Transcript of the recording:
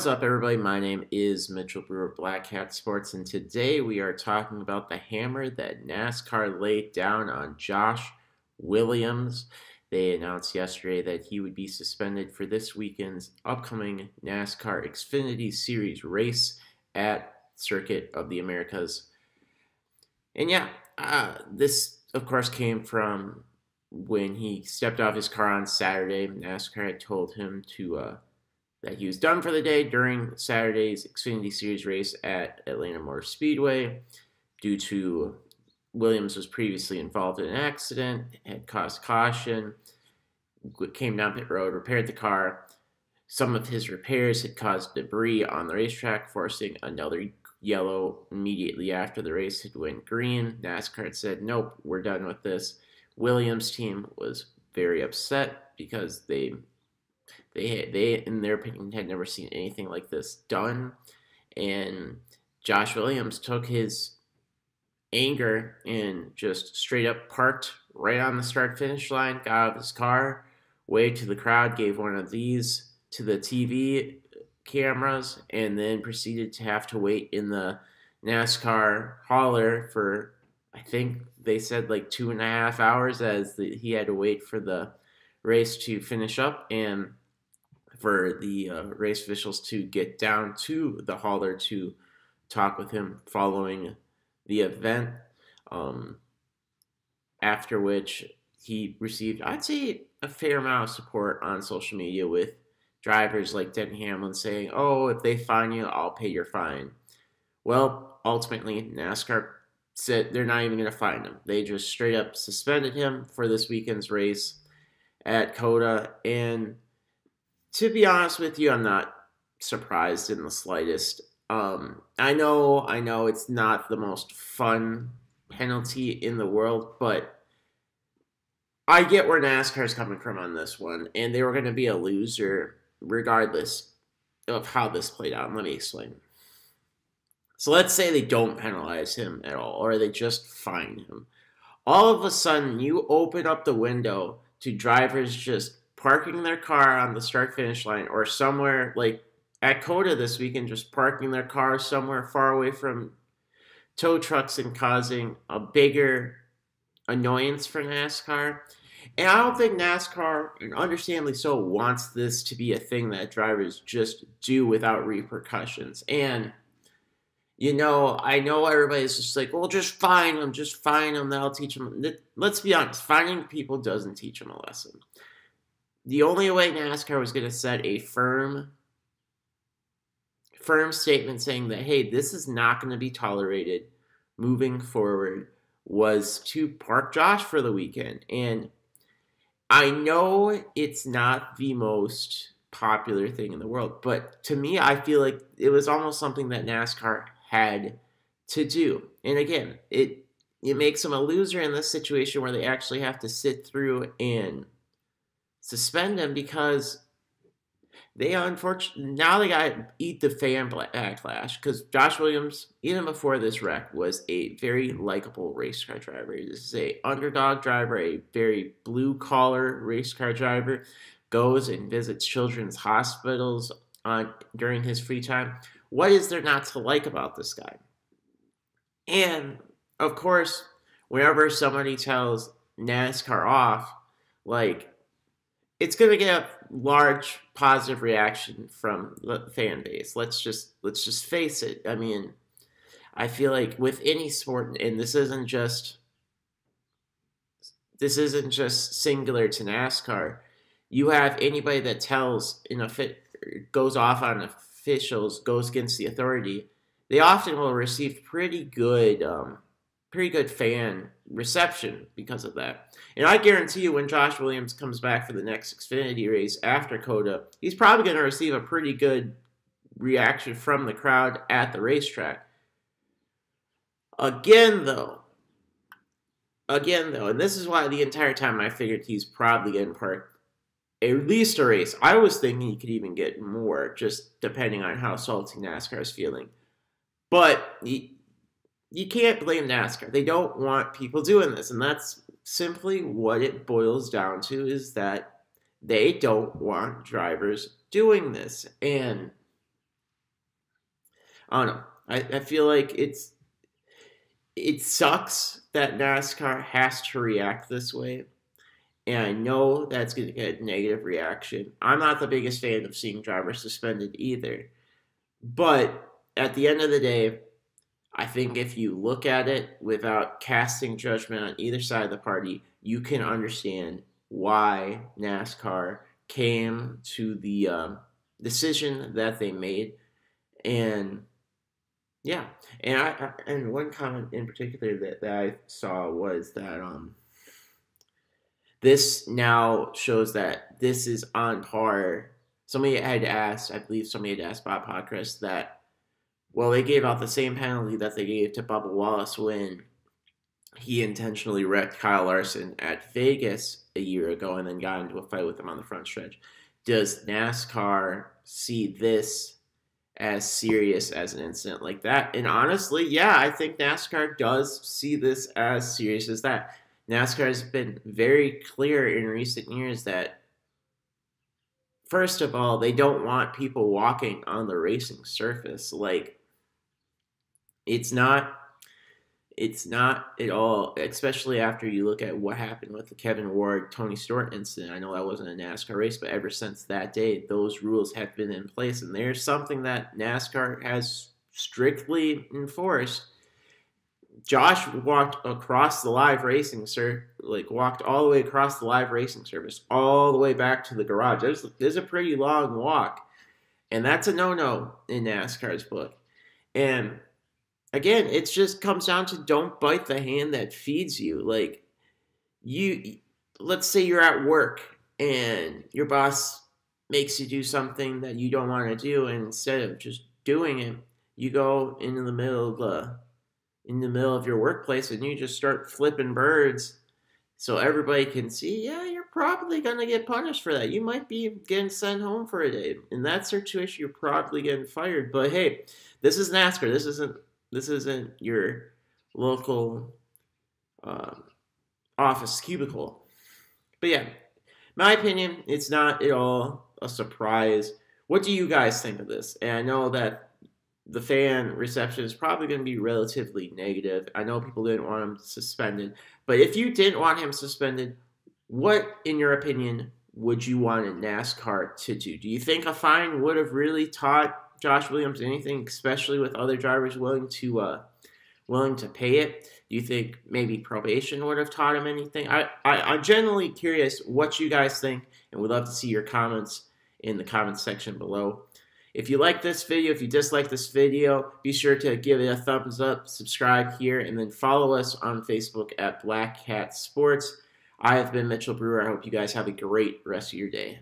What is up, everybody? My name is Mitchell Brewer of Black Hat Sports, and today we are talking about the hammer that NASCAR laid down on Josh Williams. They announced yesterday that he would be suspended for this weekend's upcoming NASCAR Xfinity Series race at Circuit of the Americas. And yeah, this, of course, came from when he stepped off his car on Saturday. NASCAR had told him that he was done for the day during Saturday's Xfinity Series race at Atlanta Motor Speedway due to Williams was previously involved in an accident, had caused caution, came down pit road, repaired the car. Some of his repairs had caused debris on the racetrack, forcing another yellow immediately after the race had went green. NASCAR had said, nope, we're done with this. Williams' team was very upset because they in their opinion had never seen anything like this done, and Josh Williams took his anger and just straight up parked right on the start finish line, got out of his car, waved to the crowd, gave one of these to the TV cameras, and then proceeded to have to wait in the NASCAR hauler for, I think they said, like 2.5 hours, as he had to wait for the race to finish up and for the race officials to get down to the hauler to talk with him following the event, after which he received, I'd say, a fair amount of support on social media, with drivers like Denny Hamlin saying, oh, if they fine you, I'll pay your fine. Well, ultimately, NASCAR said they're not even going to fine him. They just straight up suspended him for this weekend's race at COTA, and to be honest with you, I'm not surprised in the slightest. I know it's not the most fun penalty in the world, but I get where NASCAR's coming from on this one, and they were going to be a loser regardless of how this played out. And let me explain. So let's say they don't penalize him at all, or they just fine him. All of a sudden, you open up the window to drivers just parking their car on the start-finish line, or somewhere like at COTA this weekend, just parking their car somewhere far away from tow trucks and causing a bigger annoyance for NASCAR. And I don't think NASCAR, and understandably so, wants this to be a thing that drivers just do without repercussions. And, you know, I know everybody's just like, well, just fine them, that'll teach them. Let's be honest, fining people doesn't teach them a lesson. The only way NASCAR was going to set a firm statement saying that, hey, this is not going to be tolerated moving forward, was to park Josh for the weekend. And I know it's not the most popular thing in the world, but to me, I feel like it was almost something that NASCAR had to do. And again, it makes them a loser in this situation where they actually have to sit through and suspend him, because they unfortunately now they got to eat the fan backlash, because Josh Williams, even before this wreck, was a very likable race car driver. This is a underdog driver, a very blue collar race car driver, goes and visits children's hospitals during his free time. What is there not to like about this guy? And of course, whenever somebody tells NASCAR off, like, it's going to get a large positive reaction from the fan base. Let's just face it. I mean, I feel like with any sport, and this isn't just singular to NASCAR, you have anybody that goes off on officials, goes against the authority, they often will receive pretty good fan reception because of that. And I guarantee you, when Josh Williams comes back for the next Xfinity race after COTA, he's probably going to receive a pretty good reaction from the crowd at the racetrack. Again though, and this is why the entire time I figured he's probably getting parked at least a race. I was thinking he could even get more, just depending on how salty NASCAR is feeling. But you can't blame NASCAR. They don't want people doing this, and that's simply what it boils down to, is that they don't want drivers doing this. And I don't know. I feel like it sucks that NASCAR has to react this way. And I know that's going to get a negative reaction. I'm not the biggest fan of seeing drivers suspended either. But at the end of the day, I think if you look at it without casting judgment on either side of the party, you can understand why NASCAR came to the decision that they made. And yeah, and one comment in particular that I saw was that this now shows that this is on par. Somebody had asked, I believe somebody had asked Bob Podcast that, well, they gave out the same penalty that they gave to Bubba Wallace when he intentionally wrecked Kyle Larson at Vegas a year ago and then got into a fight with him on the front stretch. Does NASCAR see this as serious as an incident like that? And honestly, yeah, I think NASCAR does see this as serious as that. NASCAR has been very clear in recent years that, first of all, they don't want people walking on the racing surface. Like, it's not at all, especially after you look at what happened with the Kevin Ward, Tony Stewart incident. I know that wasn't a NASCAR race, but ever since that day, those rules have been in place. And there's something that NASCAR has strictly enforced. Josh walked across the live racing walked all the way across the live racing service, all the way back to the garage. There's a pretty long walk, and that's a no-no in NASCAR's book. And again, it just comes down to don't bite the hand that feeds you. Like, let's say you're at work and your boss makes you do something that you don't want to do, and instead of just doing it, you go in the middle of your workplace and you just start flipping birds so everybody can see. Yeah, you're probably gonna get punished for that. You might be getting sent home for a day. In that situation, you're probably getting fired. But hey, this is NASCAR. This isn't your local office cubicle. But yeah, my opinion, it's not at all a surprise. What do you guys think of this? And I know that the fan reception is probably going to be relatively negative. I know people didn't want him suspended. But if you didn't want him suspended, what, in your opinion, would you want a NASCAR to do? Do you think a fine would have really taught Josh Williams anything, especially with other drivers willing to pay it? Do you think maybe probation would have taught him anything? I'm generally curious what you guys think, and would love to see your comments in the comments section below. If you like this video, if you dislike this video, be sure to give it a thumbs up, subscribe here, and then follow us on Facebook at Black Cat Sports. I have been Mitchell Brewer. I hope you guys have a great rest of your day.